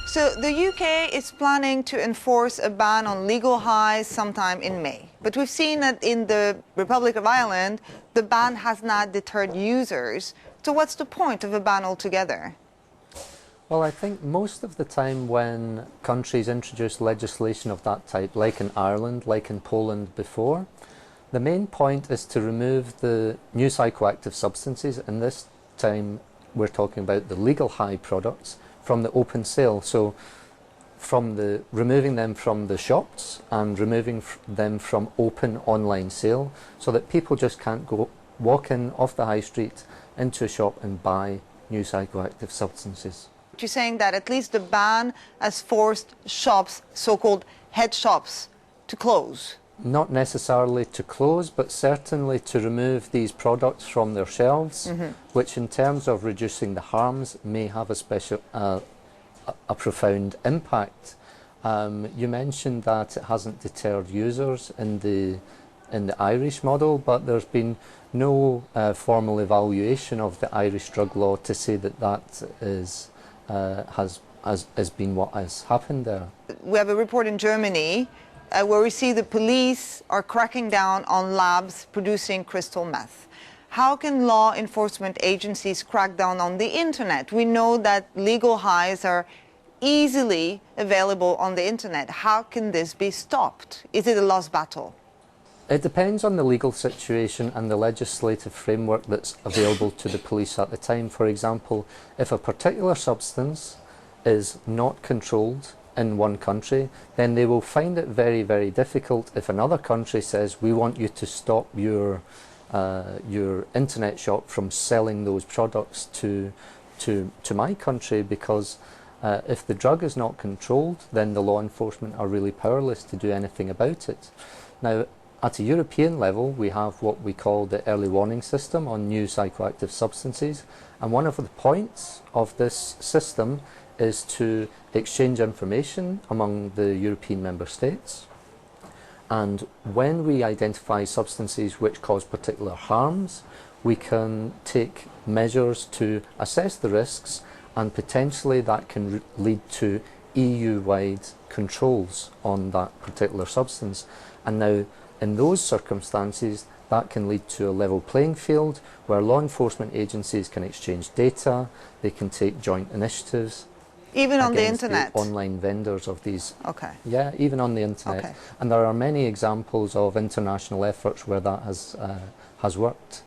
So the UK is planning to enforce a ban on legal highs sometime in May. But we've seen that in the Republic of Ireland, the ban has not deterred users. So what's the point of a ban altogether? Well, I think most of the time when countries introduce legislation of that type, like in Ireland, like in Poland before, the main point is to remove the new psychoactive substances, and this time we're talking about the legal high products, from the open sale. So removing them from the shops and removing them from open online sale, so that people just can't walk in off the high street into a shop and buy new psychoactive substances. You're saying that at least the ban has forced shops, so-called head shops, to close? Not necessarily to close, but certainly to remove these products from their shelves, which in terms of reducing the harms may have a profound impact. You mentioned that it hasn't deterred users in the Irish model, but there's been no formal evaluation of the Irish drug law to say that has been what has happened there. We have a report in Germany where we see the police are cracking down on labs producing crystal meth. How can law enforcement agencies crack down on the internet? We know that legal highs are easily available on the internet. How can this be stopped? Is it a lost battle? It depends on the legal situation and the legislative framework that's available to the police at the time. For example, if a particular substance is not controlled in one country, then they will find it very, very difficult if another country says, we want you to stop your internet shop from selling those products to my country, because if the drug is not controlled, then the law enforcement are really powerless to do anything about it. Now, at a European level, we have what we call the early warning system on new psychoactive substances, and one of the points of this system is to exchange information among the European member states. And when we identify substances which cause particular harms, we can take measures to assess the risks, and potentially that can lead to EU-wide controls on that particular substance. And now, in those circumstances, that can lead to a level playing field where law enforcement agencies can exchange data, they can take joint initiatives. Even on the internet? The online vendors of these. Okay. Yeah, even on the internet. Okay. And there are many examples of international efforts where that has worked.